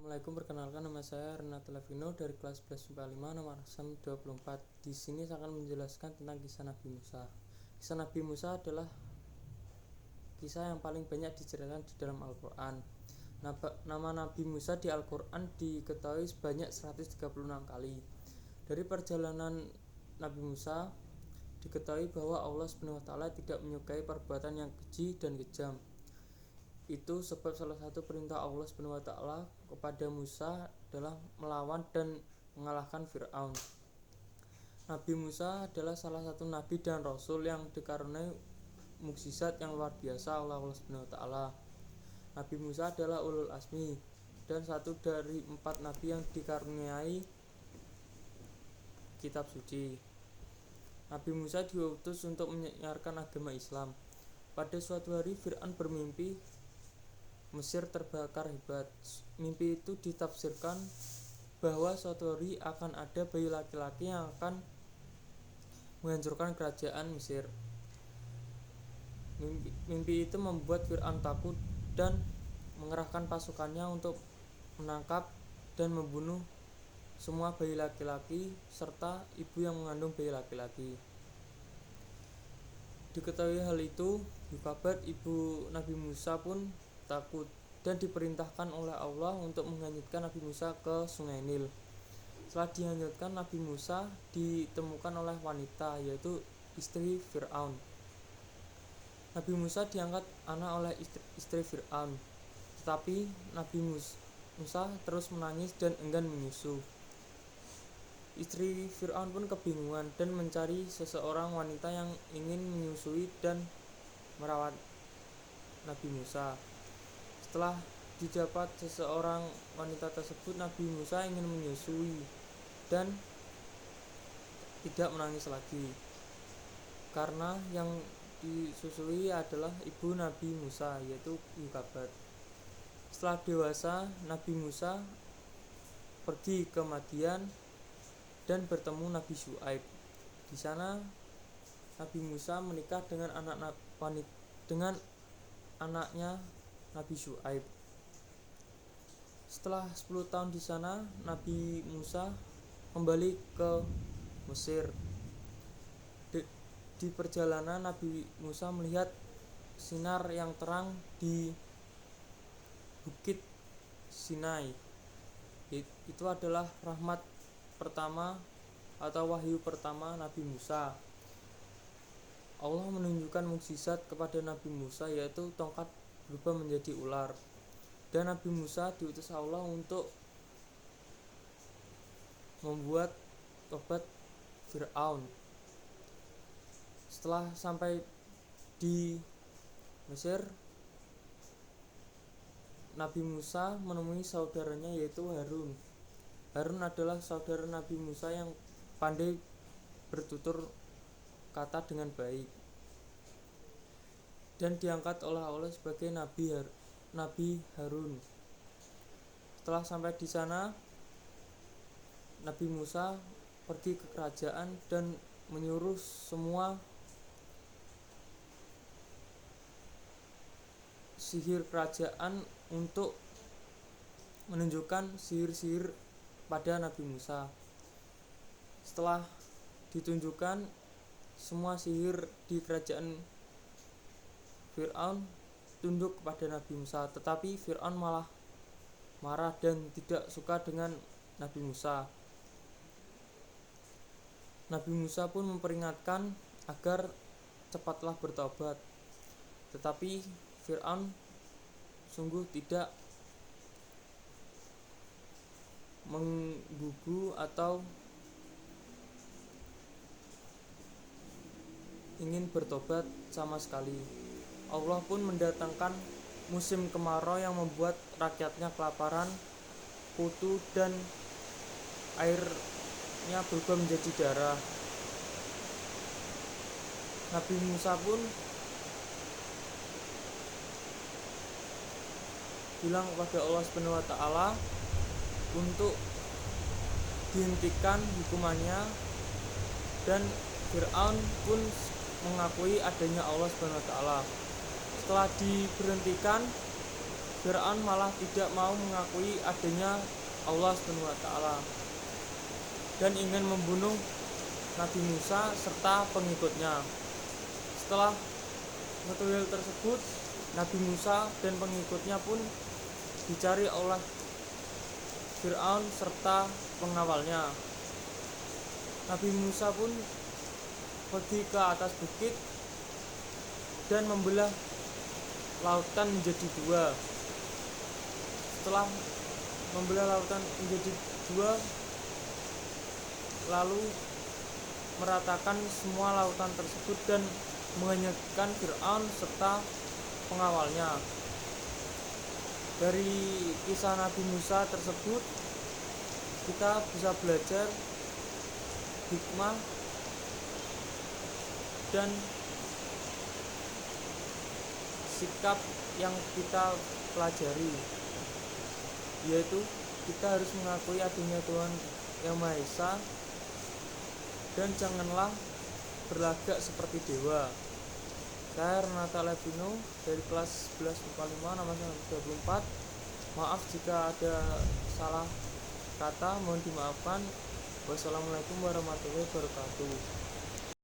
Assalamualaikum, perkenalkan nama saya Renato Levino dari kelas 11 IPA 5 nomor absen 24. Di sini saya akan menjelaskan tentang kisah Nabi Musa. Kisah Nabi Musa adalah kisah yang paling banyak diceritakan di dalam Al-Quran. Nama Nabi Musa di Al-Quran diketahui sebanyak 136 kali. Dari perjalanan Nabi Musa diketahui bahwa Allah SWT tidak menyukai perbuatan yang keji dan kejam. Itu sebab salah satu perintah Allah SWT kepada Musa adalah melawan dan mengalahkan Fir'aun. Nabi Musa adalah salah satu nabi dan rasul yang dikaruniai mukjizat yang luar biasa oleh Allah SWT. Nabi Musa adalah ulul azmi dan satu dari 4 nabi yang dikaruniai kitab suci. Nabi Musa diutus untuk menyiarkan agama Islam. Pada suatu hari Fir'aun bermimpi Mesir terbakar hebat. Mimpi itu ditafsirkan bahwa suatu hari akan ada bayi laki-laki yang akan menghancurkan kerajaan Mesir. Mimpi itu membuat Fir'aun takut dan mengerahkan pasukannya untuk menangkap dan membunuh semua bayi laki-laki serta ibu yang mengandung bayi laki-laki. Diketahui hal itu, Yukabat ibu Nabi Musa pun takut dan diperintahkan oleh Allah untuk menghanyutkan Nabi Musa ke Sungai Nil. Setelah dihanyutkan, Nabi Musa ditemukan oleh wanita, yaitu istri Fir'aun. Nabi Musa diangkat anak oleh istri Fir'aun, tetapi Nabi Musa terus menangis dan enggan menyusu. Istri Fir'aun pun kebingungan dan mencari seseorang wanita yang ingin menyusui dan merawat Nabi Musa. Setelah didapat seseorang wanita tersebut, Nabi Musa ingin menyusui dan tidak menangis lagi, karena yang disusui adalah ibu Nabi Musa, yaitu Yukabat. Setelah dewasa, Nabi Musa pergi ke Madian dan bertemu Nabi Syuaib. Di sana Nabi Musa menikah dengan anaknya Nabi Syuaib. Setelah 10 tahun di sana, Nabi Musa kembali ke Mesir. Di perjalanan, Nabi Musa melihat sinar yang terang di Bukit Sinai. Itu adalah rahmat pertama atau wahyu pertama Nabi Musa. Allah menunjukkan mukjizat kepada Nabi Musa, yaitu tongkat berubah menjadi ular, dan Nabi Musa diutus Allah untuk membuat tobat Fir'aun. Setelah sampai di Mesir, Nabi Musa menemui saudaranya, yaitu Harun. Harun adalah saudara Nabi Musa yang pandai bertutur kata dengan baik dan diangkat oleh Allah sebagai Nabi Harun. Setelah sampai di sana, Nabi Musa pergi ke kerajaan dan menyuruh semua sihir kerajaan untuk menunjukkan sihir-sihir pada Nabi Musa. Setelah ditunjukkan semua sihir di kerajaan Fir'aun tunduk kepada Nabi Musa, tetapi Fir'aun malah marah dan tidak suka dengan Nabi Musa. Nabi Musa pun memperingatkan agar cepatlah bertobat, tetapi Fir'aun sungguh tidak menggugu atau ingin bertobat sama sekali. Allah pun mendatangkan musim kemarau yang membuat rakyatnya kelaparan, kutu, dan airnya berubah menjadi darah. Nabi Musa pun bilang kepada Allah SWT untuk dihentikan hukumannya, dan Fir'aun pun mengakui adanya Allah SWT. Setelah diberhentikan, Fir'aun malah tidak mau mengakui adanya Allah SWT dan ingin membunuh Nabi Musa serta pengikutnya. Setelah mengetahui hal tersebut, Nabi Musa dan pengikutnya pun dicari oleh Fir'aun serta pengawalnya. Nabi Musa pun pergi ke atas bukit dan membelah lautan menjadi dua. Setelah membelah lautan menjadi dua, lalu meratakan semua lautan tersebut dan menghanyutkan Fir'aun serta pengawalnya. Dari kisah Nabi Musa tersebut kita bisa belajar hikmah dan sikap yang kita pelajari, yaitu kita harus mengakui adanya Tuhan Yang Maha Esa dan janganlah berlagak seperti dewa. Saya Renata Levino dari kelas 11 IPA 5 nomor 24. Maaf jika ada salah kata, mohon dimaafkan. Wassalamualaikum warahmatullahi wabarakatuh.